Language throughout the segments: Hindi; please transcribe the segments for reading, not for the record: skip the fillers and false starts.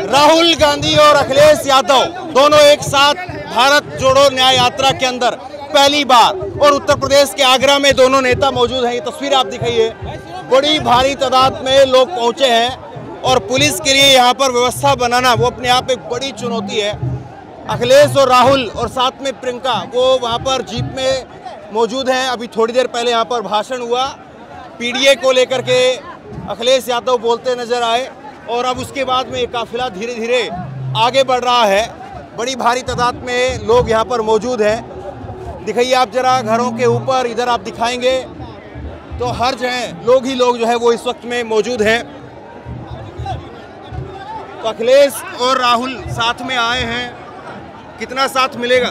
राहुल गांधी और अखिलेश यादव दोनों एक साथ भारत जोड़ो न्याय यात्रा के अंदर पहली बार, और उत्तर प्रदेश के आगरा में दोनों नेता मौजूद हैं। ये तस्वीर आप दिखाइए, बड़ी भारी तादाद में लोग पहुंचे हैं और पुलिस के लिए यहाँ पर व्यवस्था बनाना वो अपने आप एक बड़ी चुनौती है। अखिलेश और राहुल और साथ में प्रियंका वो वहाँ पर जीप में मौजूद हैं। अभी थोड़ी देर पहले यहाँ पर भाषण हुआ, पीडीए को लेकर के अखिलेश यादव बोलते नजर आए और अब उसके बाद में ये काफिला धीरे धीरे आगे बढ़ रहा है। बड़ी भारी तादाद में लोग यहाँ पर मौजूद हैं। दिखाइए आप जरा घरों के ऊपर, इधर आप दिखाएंगे तो हर जगह लोग ही लोग जो है वो इस वक्त में मौजूद हैं। तो अखिलेश और राहुल साथ में आए हैं, कितना साथ मिलेगा?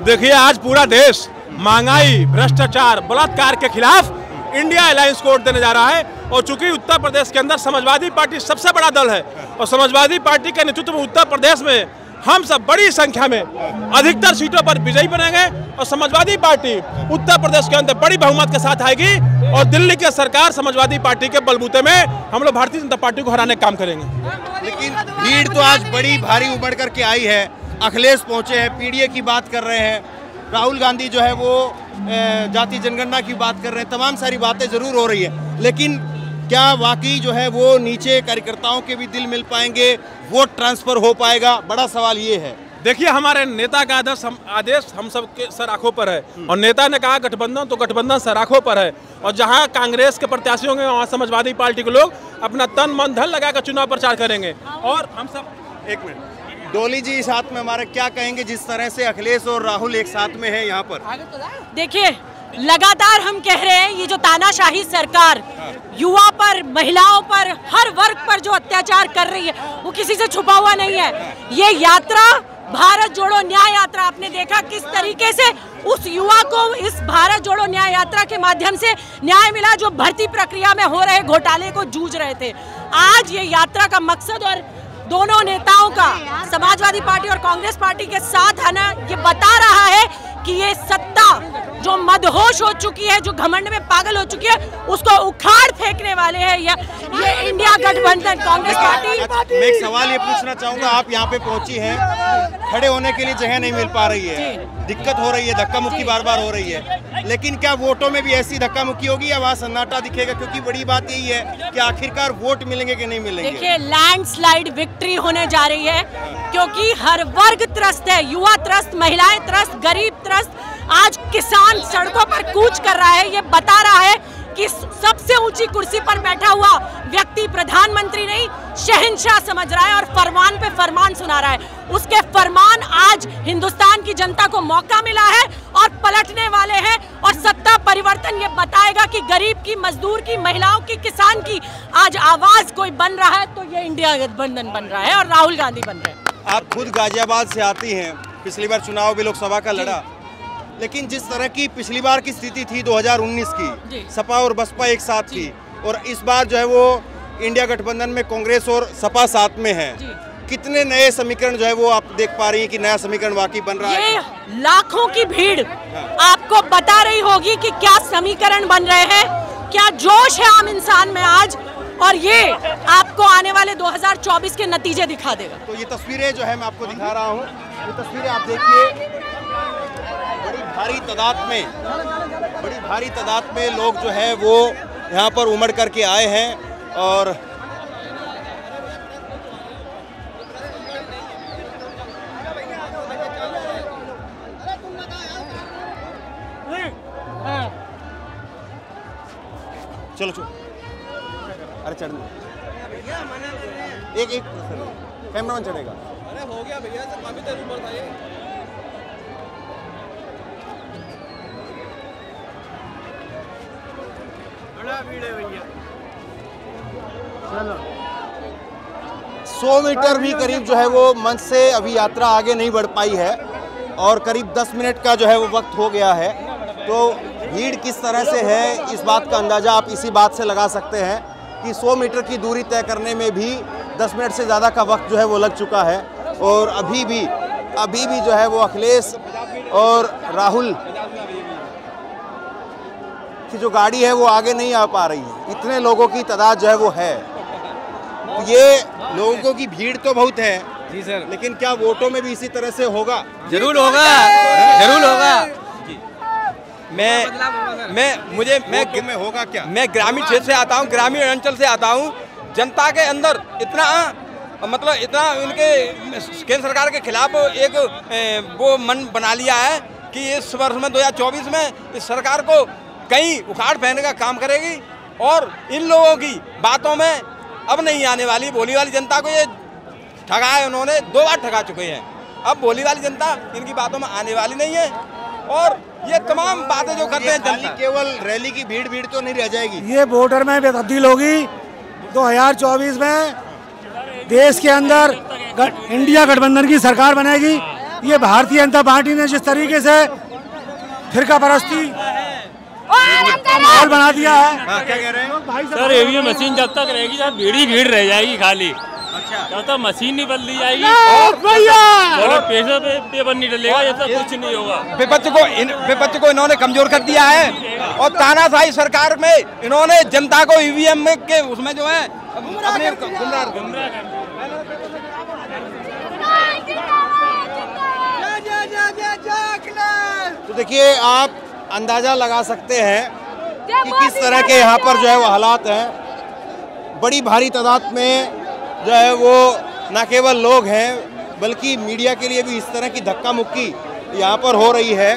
देखिए, आज पूरा देश महंगाई, भ्रष्टाचार, बलात्कार के खिलाफ इंडिया अलायंस को वोट देने जा रहा है। और चूंकि उत्तर प्रदेश के अंदर समाजवादी पार्टी सबसे बड़ा दल है और समाजवादी पार्टी के नेतृत्व में उत्तर प्रदेश में हम सब बड़ी संख्या में अधिकतर सीटों पर विजयी बनेंगे और समाजवादी पार्टी उत्तर प्रदेश के अंदर बड़ी बहुमत के साथ आएगी और दिल्ली की सरकार समाजवादी पार्टी के बलबूते में हम लोग भारतीय जनता पार्टी को हराने का काम करेंगे। लेकिन भीड़ तो आज बड़ी भारी उमड़ करके आई है। अखिलेश पहुंचे हैं, पीडीए की बात कर रहे हैं, राहुल गांधी जो है वो जाति जनगणना की बात कर रहे हैं, तमाम सारी बातें जरूर हो रही है। लेकिन क्या वाकई जो है वो नीचे कार्यकर्ताओं के भी दिल मिल पाएंगे, वोट ट्रांसफर हो पाएगा? बड़ा सवाल ये है। देखिए, हमारे नेता का आदेश हम सब के सर आंखों पर है और नेता ने कहा गठबंधन, तो गठबंधन सर आंखों पर है। और जहां कांग्रेस के प्रत्याशी होंगे वहां समाजवादी पार्टी के लोग अपना तन मन धन लगाकर चुनाव प्रचार करेंगे। और हम सब एक मिनट, डोली जी साथ में हमारे क्या कहेंगे जिस तरह से अखिलेश और राहुल एक साथ में है यहाँ पर? देखिए, लगातार हम कह रहे हैं ये जो तानाशाही सरकार युवा पर, महिलाओं पर, हर वर्ग पर जो अत्याचार कर रही है वो किसी से छुपा हुआ नहीं है। ये यात्रा भारत जोड़ो न्याय यात्रा, आपने देखा किस तरीके से उस युवा को इस भारत जोड़ो न्याय यात्रा के माध्यम से न्याय मिला जो भर्ती प्रक्रिया में हो रहे घोटाले को जूझ रहे थे। आज ये यात्रा का मकसद और दोनों नेताओं का समाजवादी पार्टी और कांग्रेस पार्टी के साथ आना ये बता रहा है कि ये सत्ता जो मदहोश हो चुकी है, जो घमंड में पागल हो चुकी है, उसको उखाड़ फेंकने वाले हैं ये इंडिया गठबंधन कांग्रेस पार्टी। मैं एक सवाल ये पूछना चाहूंगा, आप यहाँ पे पहुंची हैं, खड़े होने के लिए जगह नहीं मिल पा रही है, दिक्कत हो रही है, धक्का मुक्की बार बार हो रही है, लेकिन क्या वोटों में भी ऐसी धक्का मुक्की होगी या वहाँ सन्नाटा दिखेगा? क्योंकि बड़ी बात यही है कि आखिरकार वोट मिलेंगे कि नहीं मिलेंगे। देखिए, लैंडस्लाइड विक्ट्री होने जा रही है क्योंकि हर वर्ग त्रस्त है, युवा त्रस्त, महिलाएं त्रस्त, गरीब त्रस्त। आज किसान सड़कों पर कूच कर रहा है। ये बता रहा है कि सबसे ऊंची कुर्सी पर बैठा हुआ व्यक्ति प्रधानमंत्री नहीं, शहंशाह समझ रहा है और फरमान पे फरमान सुना रहा है। उसके फरमान आज हिंदुस्तान की जनता को मौका मिला है और पलटने वाले हैं और सत्ता परिवर्तन ये बताएगा कि गरीब की, मजदूर की, महिलाओं की, किसान की आज आवाज कोई बन रहा है तो ये इंडिया गठबंधन बन रहा है और राहुल गांधी बन रहे हैं। आप खुद गाजियाबाद से आती हैं, पिछली बार चुनाव भी लोकसभा का लड़ा, लेकिन जिस तरह की पिछली बार की स्थिति थी 2019 की, सपा और बसपा एक साथ थी और इस बार जो है वो इंडिया गठबंधन में कांग्रेस और सपा साथ में है, कितने नए समीकरण जो है वो आप देख पा रही हैं कि नया समीकरण वाकई बन रहा है? ये लाखों की भीड़ आपको बता रही होगी कि क्या समीकरण बन रहे हैं, क्या जोश है आम इंसान में आज, और ये आपको आने वाले 2024 के नतीजे दिखा देगा। तो ये तस्वीरें जो है मैं आपको दिखा रहा हूँ, ये तस्वीरें आप देखिए, बड़ी भारी तादाद में लोग जो है वो यहाँ पर उमड़ करके आए हैं और चलो अरे चढ़ एक कैमरामैन चढ़ेगा। अरे हो गया भैया, काफी देर ऊपर था ये। बड़ा भीड़ है भैया। चलो 100 मीटर भी करीब जो है वो मंच से अभी यात्रा आगे नहीं बढ़ पाई है और करीब 10 मिनट का जो है वो वक्त हो गया है। तो भीड़ किस तरह से है इस बात का अंदाज़ा आप इसी बात से लगा सकते हैं कि 100 मीटर की दूरी तय करने में भी 10 मिनट से ज़्यादा का वक्त जो है वो लग चुका है और अभी भी जो है वो अखिलेश और राहुल की जो गाड़ी है वो आगे नहीं आ पा रही है। इतने लोगों की तादाद जो है वो है। ये लोगों की भीड़ तो बहुत है जी सर, लेकिन क्या वोटों में भी इसी तरह से होगा? जरूर होगा, जरूर होगा। वोटों में होगा क्या? मैं ग्रामीण क्षेत्र से आता हूँ, ग्रामीण अंचल से आता हूँ। जनता के अंदर इतना मतलब इतना उनके केंद्र सरकार के खिलाफ एक वो मन बना लिया है कि इस वर्ष में 2024 में इस सरकार को कहीं उखाड़ फेंकने का काम करेगी और इन लोगों की बातों में अब नहीं आने वाली। भोली वाली जनता को ये ठगा है, उन्होंने 2 बार ठगा चुके हैं। अब भोली वाली जनता इनकी बातों में आने वाली नहीं है और ये तमाम बातें जो करते हैं जनता, केवल रैली की भीड़ तो नहीं रह जाएगी। ये वोटर में तब्दील होगी। 2024 में देश के अंदर इंडिया गठबंधन की सरकार बनेगी। ये भारतीय जनता पार्टी ने जिस तरीके से फिरका परस्ती माहौल बना दिया है। क्या कह रहे हैं सर? ईवीएम मशीन जब तक रहेगी जब भीड़ रह जाएगी खाली। अच्छा, जब तक मशीन नहीं बदली जाएगी भैया पैसा पेपर नहीं डलेगा, जब तक कुछ नहीं होगा। विपक्ष को इन्होंने कमजोर कर दिया है और तानाशाही सरकार में इन्होंने जनता को ईवीएम में के उसमें जो है अपने तो देखिए आप अंदाजा लगा सकते हैं कि किस तरह के यहाँ पर जो है वो हालात हैं। बड़ी भारी तादाद में जो है वो न केवल लोग हैं बल्कि मीडिया के लिए भी इस तरह की धक्का मुक्की यहाँ पर हो रही है।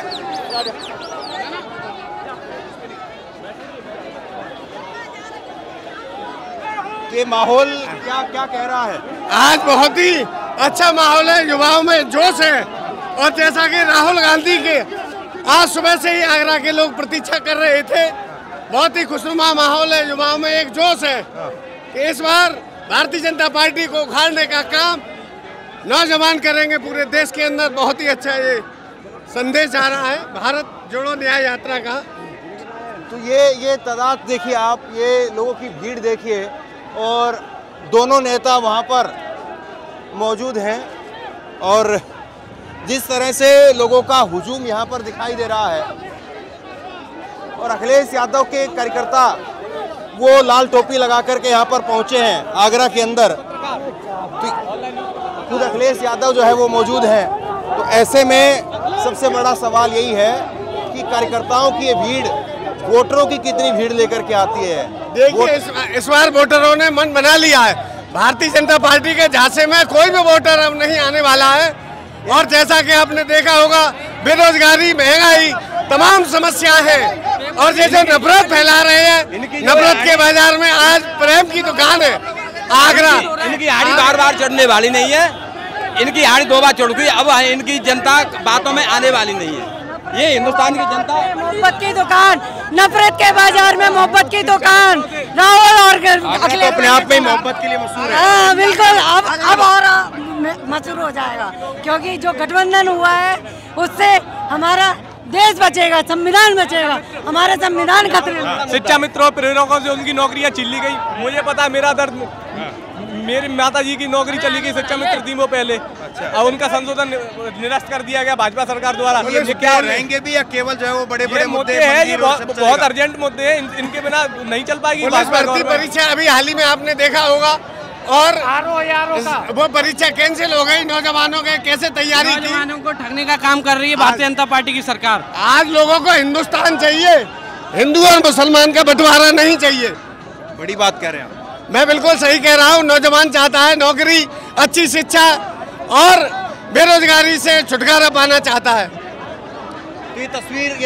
ये माहौल क्या कह रहा है? आज बहुत ही अच्छा माहौल है, युवाओं में जोश है। और जैसा कि राहुल गांधी के आज सुबह से ही आगरा के लोग प्रतीक्षा कर रहे थे, बहुत ही खुशनुमा माहौल है। युवाओं में एक जोश है कि इस बार भारतीय जनता पार्टी को उखाड़ने का काम नौजवान करेंगे पूरे देश के अंदर। बहुत ही अच्छा ये संदेश आ रहा है भारत जोड़ो न्याय यात्रा का। तो ये तादाद देखिए आप, ये लोगों की भीड़ देखिए और दोनों नेता वहाँ पर मौजूद हैं और जिस तरह से लोगों का हुजूम यहाँ पर दिखाई दे रहा है और अखिलेश यादव के कार्यकर्ता वो लाल टोपी लगा करके यहाँ पर पहुँचे हैं आगरा के अंदर। तो खुद अखिलेश यादव जो है वो मौजूद हैं। तो ऐसे में सबसे बड़ा सवाल यही है कि कार्यकर्ताओं की ये भीड़ वोटरों की कितनी भीड़ लेकर के आती है। देखिए इस बार वोटरों ने मन बना लिया है। भारतीय जनता पार्टी के झांसे में कोई भी वोटर अब नहीं आने वाला है। और जैसा कि आपने देखा होगा, बेरोजगारी, महंगाई, तमाम समस्या है और ये जो नफरत फैला रहे हैं, नफरत के बाजार में आज प्रेम की दुकान है आगरा। इनकी हाड़ी बार चढ़ने वाली नहीं है। इनकी हाड़ी 2 बार चढ़ गई, अब इनकी जनता बातों में आने वाली नहीं है। ये हिंदुस्तान की जनता मोहब्बत की दुकान, नफरत के बाजार में मोहब्बत की दुकान। राहुल और तो अपने आप में मोहब्बत के लिए मशहूर है। हाँ बिल्कुल, अब और मशहूर हो जाएगा क्योंकि जो गठबंधन हुआ है उससे हमारा देश बचेगा, संविधान बचेगा, हमारा संविधान खतरे में। शिक्षा मित्रों प्रेरकों से उनकी नौकरियां छिली गई। मुझे पता, मेरा दर्द, मेरी माता जी की नौकरी चली गई शिक्षा मित्र थी वो पहले। और उनका संशोधन निरस्त कर दिया गया भाजपा सरकार द्वारा। ये क्या रहेंगे भी या केवल जो है वो बड़े मुद्दे हैं? ये बहुत अर्जेंट मुद्दे हैं, इनके बिना नहीं चल पाएगी भर्ती परीक्षा। अभी हाल ही में आपने देखा होगा और वो परीक्षा कैंसिल हो गई। नौजवानों के कैसे तैयारी की? नौजवानों को ठगने का काम कर रही है भारतीय जनता पार्टी की सरकार। आज लोगों को हिंदुस्तान चाहिए, हिंदू और मुसलमान का बंटवारा नहीं चाहिए। बड़ी बात कह रहे हैं आप। मैं बिल्कुल सही कह रहा हूँ। नौजवान चाहता है नौकरी, अच्छी शिक्षा और बेरोजगारी से छुटकारा पाना चाहता है। तो ये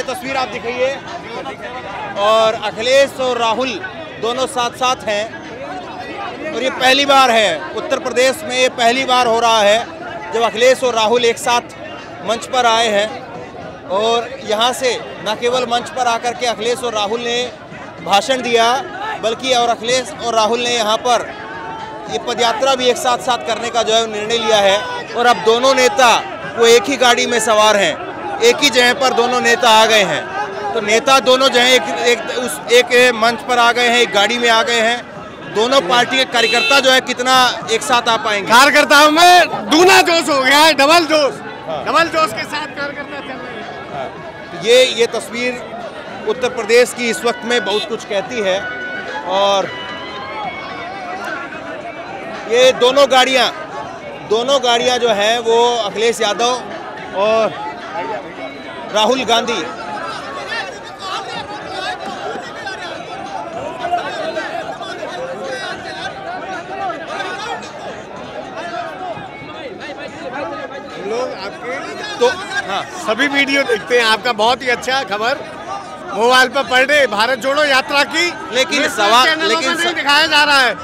तस्वीर आप दिखाइए और अखिलेश और राहुल दोनों साथ साथ हैं और ये पहली बार है उत्तर प्रदेश में, ये पहली बार हो रहा है जब अखिलेश और राहुल एक साथ मंच पर आए हैं। और यहाँ से न केवल मंच पर आकर के अखिलेश और राहुल ने भाषण दिया बल्कि और अखिलेश और राहुल ने यहाँ पर ये पदयात्रा भी एक साथ करने का जो है निर्णय लिया है। और अब दोनों नेता वो एक ही गाड़ी में सवार हैं, एक ही जगह पर दोनों नेता आ गए हैं। तो नेता दोनों जो है एक मंच पर आ गए हैं, एक गाड़ी में आ गए हैं। दोनों पार्टी के कार्यकर्ता जो है कितना एक साथ आ पाएंगे? कार्यकर्ताओं में दूना जोश हो गया है, डबल जोश के साथ कार्यकर्ता चल रहे हैं। ये तस्वीर उत्तर प्रदेश की इस वक्त में बहुत कुछ कहती है। और ये दोनों गाड़ियां जो है वो अखिलेश यादव और राहुल गांधी लोग आपके तो हाँ सभी वीडियो देखते हैं आपका, बहुत ही अच्छा खबर मोबाइल पर पढ़ रहे भारत जोड़ो यात्रा की, लेकिन सवाल नहीं दिखाया जा रहा है।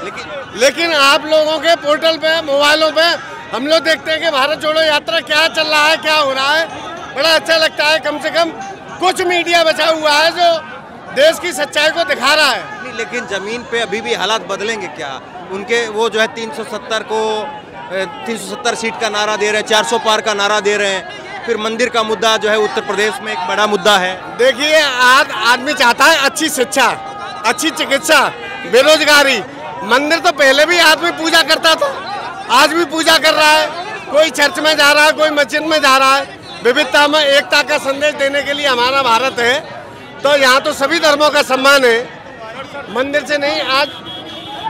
लेकिन आप लोगों के पोर्टल पे मोबाइलों पे हम लोग देखते हैं कि भारत जोड़ो यात्रा क्या चल रहा है, क्या हो रहा है। बड़ा अच्छा लगता है, कम से कम कुछ मीडिया बचा हुआ है जो देश की सच्चाई को दिखा रहा है। लेकिन जमीन पे अभी भी हालात बदलेंगे क्या? उनके वो जो है 370 सीट का नारा दे रहे हैं, 400 पार का नारा दे रहे हैं। फिर मंदिर का मुद्दा जो है उत्तर प्रदेश में एक बड़ा मुद्दा है। देखिए आज आदमी चाहता है अच्छी शिक्षा, अच्छी चिकित्सा, बेरोजगारी। मंदिर तो पहले भी आदमी पूजा करता था, आज भी पूजा कर रहा है। कोई चर्च में जा रहा है, कोई मस्जिद में जा रहा है। विविधता में एकता का संदेश देने के लिए हमारा भारत है, तो यहाँ तो सभी धर्मों का सम्मान है। मंदिर से नहीं, आज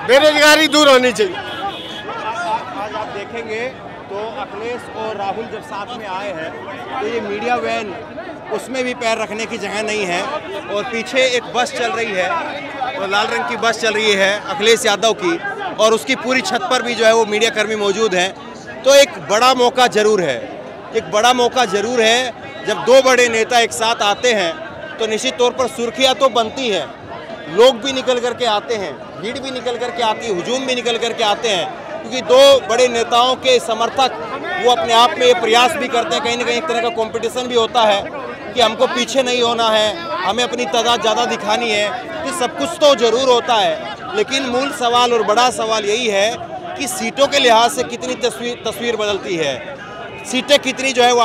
बेरोजगारी दूर होनी चाहिए। आज आप देखेंगे तो अखिलेश और राहुल जब साथ में आए हैं तो ये मीडिया वैन, उसमें भी पैर रखने की जगह नहीं है। और पीछे एक बस चल रही है, और लाल रंग की बस चल रही है अखिलेश यादव की, और उसकी पूरी छत पर भी जो है वो मीडिया कर्मी मौजूद हैं। तो एक बड़ा मौका जरूर है, एक बड़ा मौका जरूर है। जब दो बड़े नेता एक साथ आते हैं तो निश्चित तौर पर सुर्खियाँ तो बनती हैं, लोग भी निकल करके आते हैं, भीड़ भी निकल करके आती है, हुजूम भी निकल करके आते हैं, क्योंकि दो बड़े नेताओं के समर्थक वो अपने आप में ये प्रयास भी करते हैं। कहीं ना कहीं एक तरह का कंपटीशन भी होता है कि हमको पीछे नहीं होना है, हमें अपनी तादाद ज़्यादा दिखानी है। कि सब कुछ तो ज़रूर होता है, लेकिन मूल सवाल और बड़ा सवाल यही है कि सीटों के लिहाज से कितनी तस्वीर बदलती है। सीटें कितनी जो है वो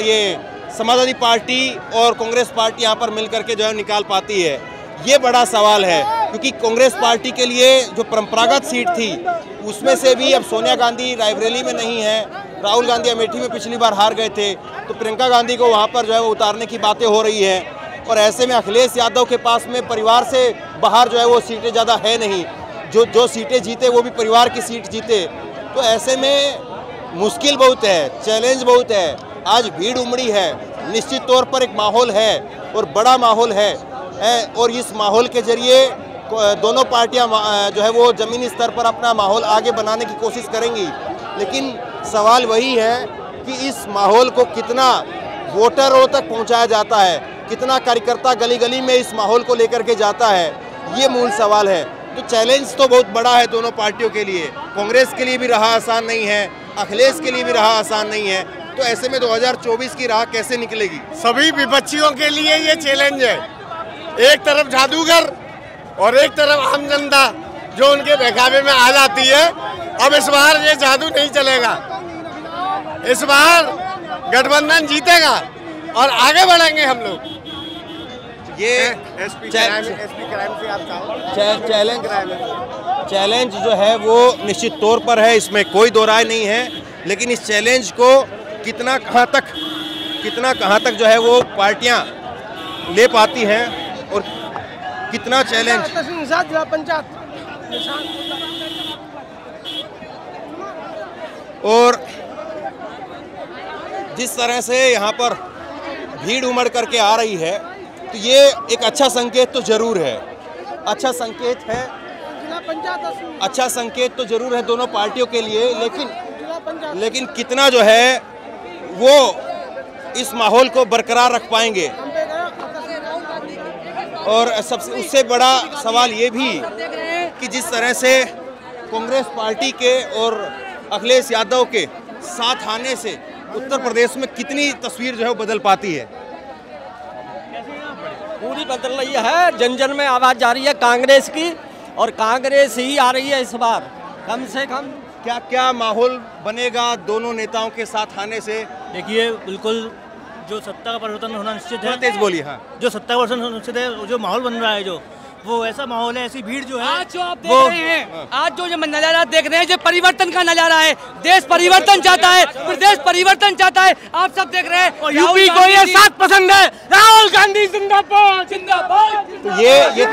ये समाजवादी पार्टी और कांग्रेस पार्टी यहाँ पर मिल करके जो है निकाल पाती है, ये बड़ा सवाल है। क्योंकि कांग्रेस पार्टी के लिए जो परंपरागत सीट थी उसमें से भी अब सोनिया गांधी रायबरेली में नहीं है, राहुल गांधी अमेठी में पिछली बार हार गए थे, तो प्रियंका गांधी को वहाँ पर जो है वो उतारने की बातें हो रही हैं। और ऐसे में अखिलेश यादव के पास में परिवार से बाहर जो है वो सीटें ज़्यादा है नहीं, जो सीटें जीते वो भी परिवार की सीट जीते। तो ऐसे में मुश्किल बहुत है, चैलेंज बहुत है। आज भीड़ उमड़ी है, निश्चित तौर पर एक माहौल है और बड़ा माहौल है। और इस माहौल के जरिए दोनों पार्टियां जो है वो ज़मीनी स्तर पर अपना माहौल आगे बनाने की कोशिश करेंगी। लेकिन सवाल वही है कि इस माहौल को कितना वोटरों तक पहुंचाया जाता है, कितना कार्यकर्ता गली गली में इस माहौल को लेकर के जाता है, ये मूल सवाल है। तो चैलेंज तो बहुत बड़ा है दोनों पार्टियों के लिए। कांग्रेस के लिए भी राह आसान नहीं है, अखिलेश के लिए भी राह आसान नहीं है। तो ऐसे में 2024 की राह कैसे निकलेगी? सभी विपक्षियों के लिए ये चैलेंज है। एक तरफ जादूगर और एक तरफ आम जनता जो उनके बहकावे में आ जाती है। अब इस बार ये जादू नहीं चलेगा, इस बार गठबंधन जीतेगा और आगे बढ़ेंगे हम लोग। ये चैलेंज जो है वो निश्चित तौर पर है, इसमें कोई दो राय नहीं है। लेकिन इस चैलेंज को कितना कहाँ तक जो है वो पार्टियां ले पाती हैं और कितना चैलेंज। और जिस तरह से यहाँ पर भीड़ उमड़ करके आ रही है, तो ये एक अच्छा संकेत तो जरूर है, अच्छा संकेत है, अच्छा संकेत तो जरूर है दोनों पार्टियों के लिए। लेकिन कितना जो है वो इस माहौल को बरकरार रख पाएंगे। और सबसे उससे बड़ा सवाल ये भी कि जिस तरह से कांग्रेस पार्टी के और अखिलेश यादव के साथ आने से उत्तर प्रदेश में कितनी तस्वीर जो है वो बदल पाती है। पूरी बदल रही है, जन जन में आवाज़ जा रही है कांग्रेस की, और कांग्रेस ही आ रही है इस बार। कम से कम क्या माहौल बनेगा दोनों नेताओं के साथ आने से? देखिए, बिल्कुल जो सत्ता का परिवर्तन होना निश्चित है। तेज बोलिए। हाँ, जो सत्ता का परिवर्तन निश्चित है, जो माहौल बन रहा है, जो वो ऐसा माहौल है, ऐसी भीड़ जो है, आज जो आप देख रहे हैं, आज जो नजारा देख रहे हैं, जो परिवर्तन का नजारा है। देश परिवर्तन चाहता है, प्रदेश परिवर्तन चाहता है। आप सब देख रहे हैं, यूपी को ये साथ पसंद है। राहुल गांधी जिंदाबाद, जिंदाबाद। तो ये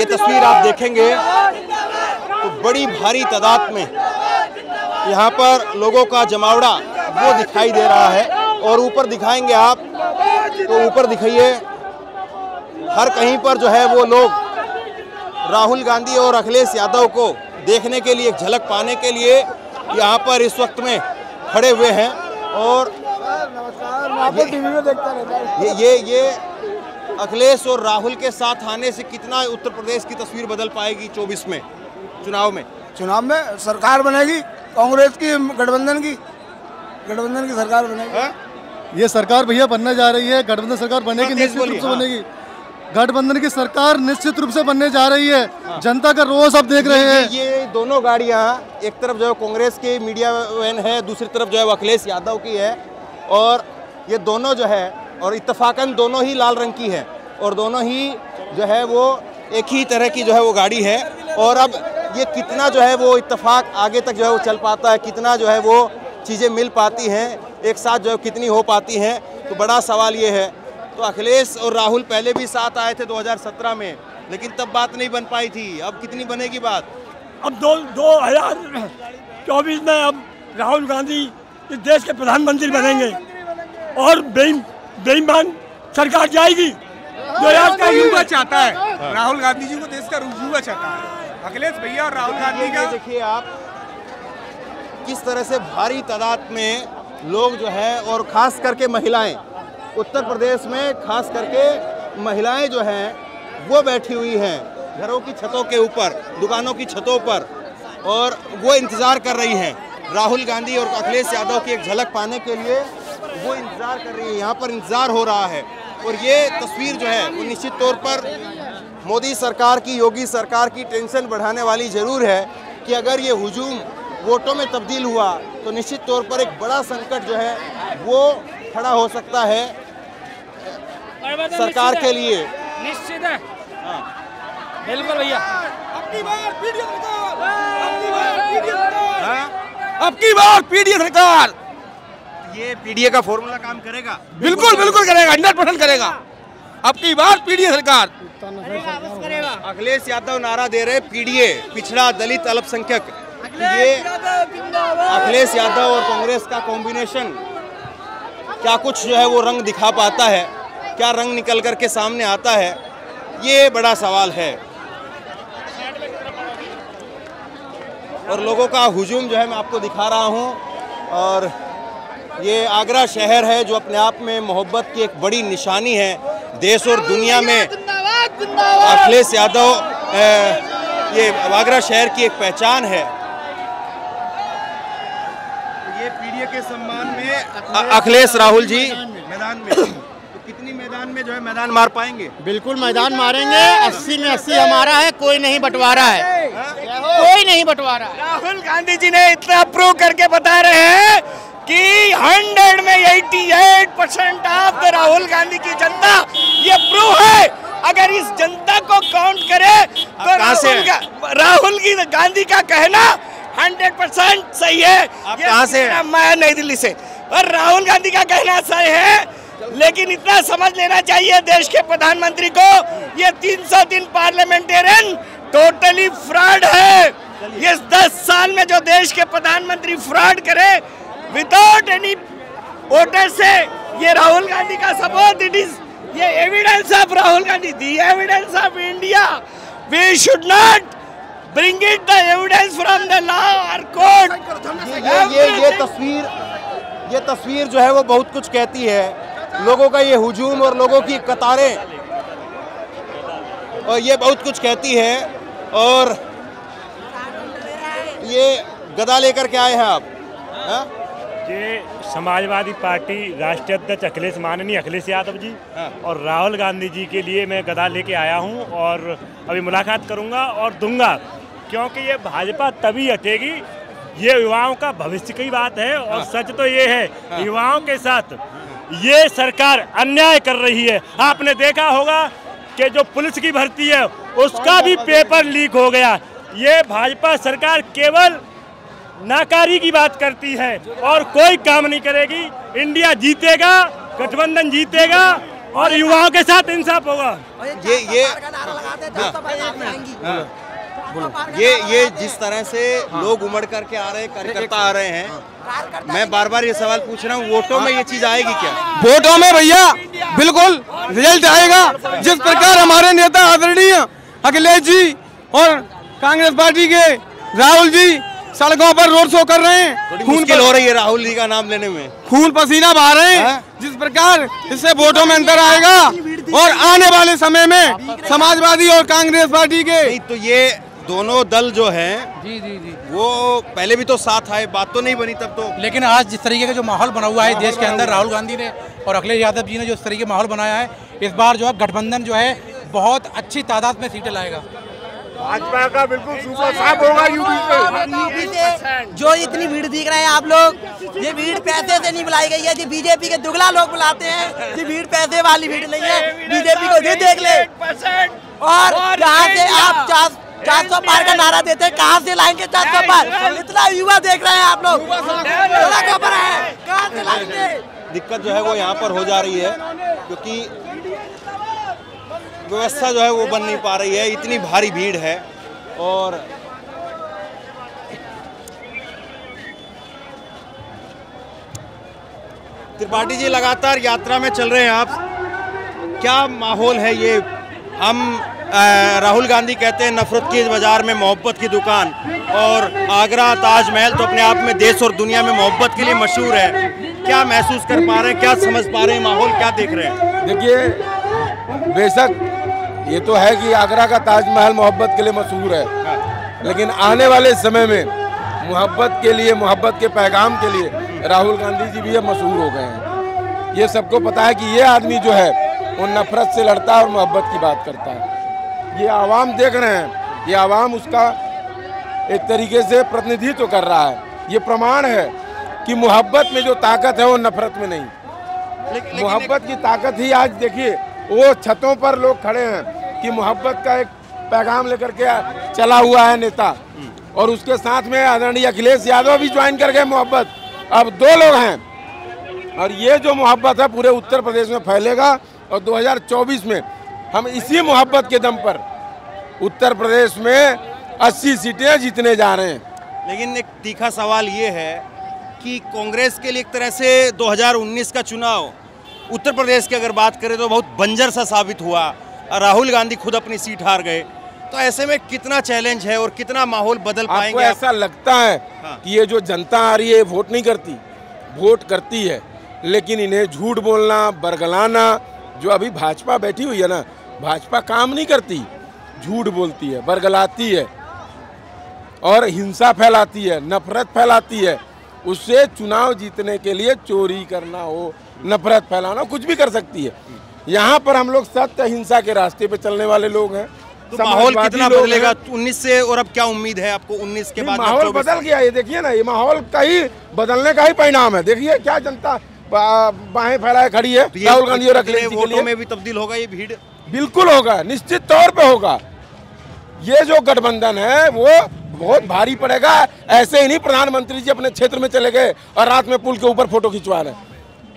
तस्वीर आप देखेंगे तो तो बड़ी भारी तादाद में यहाँ पर लोगों का जमावड़ा वो दिखाई दे रहा है। और ऊपर दिखाएंगे आप तो ऊपर दिखाइए, हर कहीं पर जो है वो लोग राहुल गांधी और अखिलेश यादव को देखने के लिए, एक झलक पाने के लिए यहाँ पर इस वक्त में खड़े हुए हैं। और ये अखिलेश और राहुल के साथ आने से कितना उत्तर प्रदेश की तस्वीर बदल पाएगी 24 में चुनाव में सरकार बनेगी कांग्रेस की, गठबंधन की सरकार बनेगी। ये सरकार भैया बनने जा रही है, गठबंधन सरकार बनेगी, निश्चित रूप से बनेगी। गठबंधन की सरकार निश्चित रूप से बनने जा रही है। जनता का रोष अब देख रहे हैं। ये दोनों गाड़ियां, एक तरफ जो है कांग्रेस की मीडिया वैन है, दूसरी तरफ जो है अखिलेश यादव की है। और ये दोनों जो है, और इत्तेफाकन दोनों ही लाल रंग की है, और दोनों ही जो है वो एक ही तरह की जो है वो गाड़ी है। और अब ये कितना जो है वो इत्तेफाक आगे तक जो है वो चल पाता है, कितना जो है वो चीज़ें मिल पाती हैं एक साथ, जो है कितनी हो पाती हैं, तो बड़ा सवाल ये है। तो अखिलेश और राहुल पहले भी साथ आए थे 2017 में, लेकिन तब बात नहीं बन पाई थी। अब कितनी बनेगी बात? अब 2024 में अब राहुल गांधी इस देश के प्रधानमंत्री बनेंगे और बेईमान सरकार जाएगी। जो आज का युवा चाहता है, राहुल गांधी जी को देश का युवा चाहता है, अखिलेश भैया और राहुल गांधी का। देखिए आप किस तरह से भारी तादाद में लोग जो है, और खास करके महिलाएं, उत्तर प्रदेश में खास करके महिलाएं जो हैं वो बैठी हुई हैं घरों की छतों के ऊपर, दुकानों की छतों पर, और वो इंतज़ार कर रही हैं राहुल गांधी और अखिलेश यादव की एक झलक पाने के लिए। वो इंतज़ार कर रही है, यहाँ पर इंतज़ार हो रहा है। और ये तस्वीर जो है वो निश्चित तौर पर मोदी सरकार की, योगी सरकार की टेंशन बढ़ाने वाली ज़रूर है कि अगर ये हुजूम वोटों में तब्दील हुआ तो निश्चित तौर पर एक बड़ा संकट जो है वो खड़ा हो सकता है सरकार के लिए। निश्चित है, बिल्कुल भैया। अब की बार पीडीए सरकार, ये पीडीए का फॉर्मूला काम करेगा? बिल्कुल करेगा, 100% करेगा। अब की बार पीडीए सरकार करेगा। अखिलेश यादव नारा दे रहे पीडीए, पिछड़ा, दलित, अल्पसंख्यक। ये अखिलेश यादव और कांग्रेस का कॉम्बिनेशन क्या कुछ जो है वो रंग दिखा पाता है, क्या रंग निकल कर के सामने आता है, ये बड़ा सवाल है। और लोगों का हुजूम जो है मैं आपको दिखा रहा हूँ। और ये आगरा शहर है जो अपने आप में मोहब्बत की एक बड़ी निशानी है देश और दुनिया में। अखिलेश यादव, ये आगरा शहर की एक पहचान है। ये पीडीए के सम्मान में अखिलेश राहुल जी मैदान में, तो कितनी मैदान में जो है मैदान मार पाएंगे? बिल्कुल मैदान मारेंगे। 80 में 80 हमारा है, कोई नहीं बंटवारा है, कोई नहीं बंटवारा। राहुल गांधी जी ने इतना प्रूव करके बता रहे हैं कि 100 में 88% ऑफ द राहुल गांधी की जनता, ये प्रूव है। अगर इस जनता को काउंट करे तो राहुल गांधी का कहना 100% सही है। कहाँ से? मैं नई दिल्ली से। और राहुल गांधी का कहना सही है, लेकिन इतना समझ लेना चाहिए देश के प्रधानमंत्री को, ये 303 पार्लियामेंटेरियन टोटली फ्रॉड है। ये 10 साल में जो देश के प्रधानमंत्री फ्रॉड करे विदाउट एनी वोटर से, ये राहुल गांधी का सपोर्ट, इट इज ये evidence of Rahul Gandhi, the evidence of India. We should not bring it the evidence from the law or court। ये तस्वीर जो है वो बहुत कुछ कहती है। लोगों का ये हुजूम और लोगों की कतारें, और ये बहुत कुछ कहती है। और ये गदा लेकर के आए हैं आप? ये समाजवादी पार्टी राष्ट्रीय अध्यक्ष माननीय अखिलेश यादव जी और राहुल गांधी जी के लिए मैं गदा लेके आया हूं, और अभी मुलाकात करूंगा और दूंगा, क्योंकि ये भाजपा तभी हटेगी, ये युवाओं का भविष्य की बात है। और सच तो ये है, युवाओं के साथ ये सरकार अन्याय कर रही है। आपने देखा होगा कि जो पुलिस की भर्ती है उसका भी पेपर लीक हो गया। ये भाजपा सरकार केवल नाकारी की बात करती है और कोई काम नहीं करेगी। इंडिया जीतेगा, गठबंधन जीतेगा और युवाओं के साथ इंसाफ होगा। ये जिस तरह से लोग उमड़ करके आ रहे हैं, कार्यकर्ता आ रहे हैं, मैं बार बार ये सवाल पूछ रहा हूँ, वोटों में ये चीज आएगी क्या? वोटों में भैया बिल्कुल रिजल्ट आएगा। जिस प्रकार हमारे नेता आदरणीय अखिलेश जी और कांग्रेस पार्टी के राहुल जी सड़कों पर रोड शो कर रहे हैं, मुश्किल हो रही है राहुल जी का नाम लेने में, खून पसीना बहा रहे हैं। जिस प्रकार इससे वोटों में अंतर आएगा और आने वाले समय में समाजवादी और कांग्रेस पार्टी के तो ये दोनों दल जो हैं जी वो पहले भी तो साथ आए, बात तो नहीं बनी तब तो। लेकिन आज जिस तरीके का जो माहौल बना हुआ है देश के अंदर, राहुल गांधी ने और अखिलेश यादव जी ने जो इस तरीके का माहौल बनाया है, इस बार जो है गठबंधन जो है बहुत अच्छी तादाद में सीटें लाएगा। भाजपा का बिल्कुल सुपर साफ होगा यूपी से। जो इतनी भीड़ दिख रहे हैं आप लोग, ये भीड़ पैसे से नहीं बुलाई गई है, ये बीजेपी के दुगला लोग बुलाते हैं। ये भीड़ पैसे वाली भीड़ नहीं है, बीजेपी को देख ले। और यहाँ से आप 400 पार का नारा देते हैं, कहाँ से लाएंगे 400 पार? इतना युवा देख रहे हैं आप लोग, खबर है कहाँ से लाएंगे? दिक्कत जो है वो यहाँ पर हो जा रही है क्योंकि व्यवस्था जो है वो बन नहीं पा रही है, इतनी भारी भीड़ है। और त्रिपाठी जी लगातार यात्रा में चल रहे हैं, आप क्या माहौल है ये? हम राहुल गांधी कहते हैं नफरत की बाजार में मोहब्बत की दुकान, और आगरा ताजमहल तो अपने आप में देश और दुनिया में मोहब्बत के लिए मशहूर है। क्या महसूस कर पा रहे हैं, क्या समझ पा रहे हैं, माहौल क्या देख रहे हैं? देखिए, बेशक ये तो है कि आगरा का ताजमहल मोहब्बत के लिए मशहूर है, लेकिन आने वाले समय में मोहब्बत के लिए, मोहब्बत के पैगाम के लिए राहुल गांधी जी भी अब मशहूर हो गए हैं। ये सबको पता है कि ये आदमी जो है वो नफरत से लड़ता है और मोहब्बत की बात करता है। ये आवाम देख रहे हैं, ये आवाम उसका एक तरीके से प्रतिनिधित्व कर रहा है। ये प्रमाण है कि मोहब्बत में जो ताकत है वो नफरत में नहीं। मोहब्बत की ताकत ही आज देखिए, वो छतों पर लोग खड़े हैं कि मोहब्बत का एक पैगाम लेकर के चला हुआ है नेता, और उसके साथ में आदरणीय अखिलेश यादव भी ज्वाइन कर गए मोहब्बत। अब 2 लोग हैं, और ये जो मोहब्बत है पूरे उत्तर प्रदेश में फैलेगा, और 2024 में हम इसी मोहब्बत के दम पर उत्तर प्रदेश में 80 सीटें जीतने जा रहे हैं। लेकिन एक तीखा सवाल ये है कि कांग्रेस के लिए एक तरह से 2019 का चुनाव उत्तर प्रदेश की अगर बात करें तो बहुत बंजर सा साबित हुआ, राहुल गांधी खुद अपनी सीट हार गए। तो ऐसे में कितना चैलेंज है और कितना माहौल बदल पाएंगे? आपको ऐसा लगता है कि ये जो जनता आ रही है वोट नहीं करती? वोट करती है, लेकिन इन्हें झूठ बोलना, बरगलाना, जो अभी भाजपा बैठी हुई है ना, भाजपा काम नहीं करती, झूठ बोलती है, बरगलाती है और हिंसा फैलाती है, नफरत फैलाती है। उससे चुनाव जीतने के लिए चोरी करना हो, नफरत फैलाना, कुछ भी कर सकती है। यहाँ पर हम लोग सत्य हिंसा के रास्ते पे चलने वाले लोग हैं। तो माहौल कितना बदलेगा 19 से, और अब क्या उम्मीद है आपको 19 के बाद? माहौल बदल गया, ये देखिए ना, ये माहौल का ही बदलने का ही परिणाम है। देखिए क्या जनता बाहें फैलाए खड़ी है राहुल गांधी और अखिलेश जी के लिए। वोटों में भी तब्दील होगा ये भीड़? बिल्कुल होगा, निश्चित तौर पे होगा। ये जो गठबंधन है वो बहुत भारी पड़ेगा। ऐसे ही नहीं प्रधानमंत्री जी अपने क्षेत्र में चले गए और रात में पुल के ऊपर फोटो खिंचवा रहे,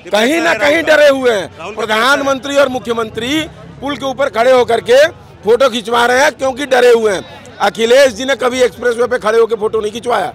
कहीं ना कहीं डरे हुए हैं। प्रधानमंत्री और मुख्यमंत्री पुल के ऊपर खड़े होकर के फोटो खिंचवा रहे हैं क्योंकि डरे हुए हैं। अखिलेश जी ने कभी एक्सप्रेसवे पे खड़े होकर फोटो नहीं खिंचवाया,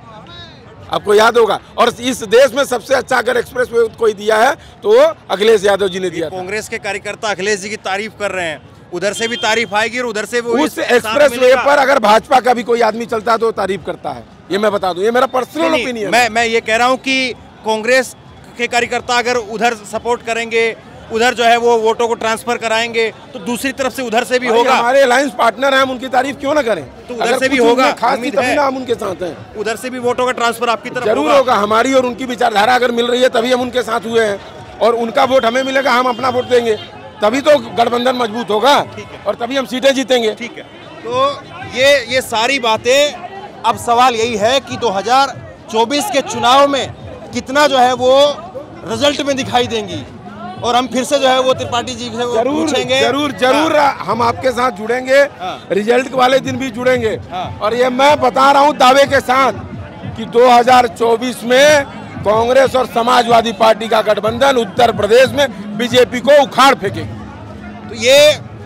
आपको याद होगा। और इस देश में सबसे अच्छा अगर एक्सप्रेसवे कोई दिया है तो अखिलेश यादव जी ने दिया। कांग्रेस के कार्यकर्ता अखिलेश जी की तारीफ कर रहे हैं, उधर से भी तारीफ आएगी और उधर से भी। उस एक्सप्रेसवे पर अगर भाजपा का भी कोई आदमी चलता है तो तारीफ करता है, ये मैं बता दूं, ये मेरा पर्सनल ओपिनियन है। मैं ये कह रहा हूं कि कांग्रेस के कार्यकर्ता अगर उधर सपोर्ट करेंगे, उधर जो है वो वोटों को ट्रांसफर कराएंगे, तो दूसरी तरफ से उधर से भी होगा। हमारे अलायंस पार्टनर हैं, हम उनकी तारीफ क्यों ना करें? तो उधर से भी होगा, खास तभी ना हम उनके साथ हैं। उधर से भी वोटों का ट्रांसफर आपकी तरफ जरूर होगा। हमारी और उनकी विचारधारा अगर मिल रही है तभी हम उनके साथ हुए हैं, और उनका वोट हमें मिलेगा, हम अपना वोट देंगे, तभी तो गठबंधन मजबूत होगा और तभी हम सीटें जीतेंगे। ठीक है, तो ये सारी बातें, अब सवाल यही है कि 2024 के चुनाव में कितना जो है वो रिजल्ट में दिखाई देंगी, और हम फिर से जो है वो त्रिपाठी जी से पूछेंगे। जरूर हम आपके साथ जुड़ेंगे, रिजल्ट वाले दिन भी जुड़ेंगे। और ये मैं बता रहा हूँ दावे के साथ कि 2024 में कांग्रेस और समाजवादी पार्टी का गठबंधन उत्तर प्रदेश में बीजेपी को उखाड़ फेंकेगी। तो ये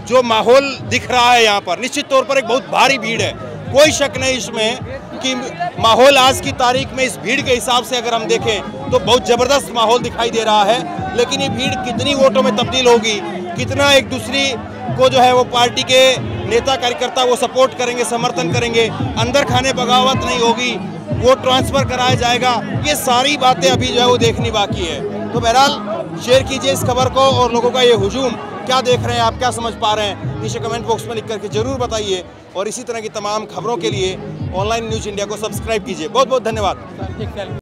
जो माहौल दिख रहा है यहाँ पर, निश्चित तौर पर एक बहुत भारी भीड़ है। कोई शक नहीं इसमें कि माहौल आज की तारीख में इस भीड़ के हिसाब से अगर हम देखें तो बहुत ज़बरदस्त माहौल दिखाई दे रहा है। लेकिन ये भीड़ कितनी वोटों में तब्दील होगी, कितना एक दूसरी को जो है वो पार्टी के नेता कार्यकर्ता वो सपोर्ट करेंगे, समर्थन करेंगे, अंदर खाने बगावत नहीं होगी, वो ट्रांसफ़र कराया जाएगा, ये सारी बातें अभी जो है वो देखनी बाकी है। तो बहरहाल शेयर कीजिए इस खबर को और लोगों का ये हुजूम क्या देख रहे हैं आप, क्या समझ पा रहे हैं, नीचे कमेंट बॉक्स में लिख करके जरूर बताइए। और इसी तरह की तमाम खबरों के लिए ऑनलाइन न्यूज़ इंडिया को सब्सक्राइब कीजिए। बहुत बहुत धन्यवाद।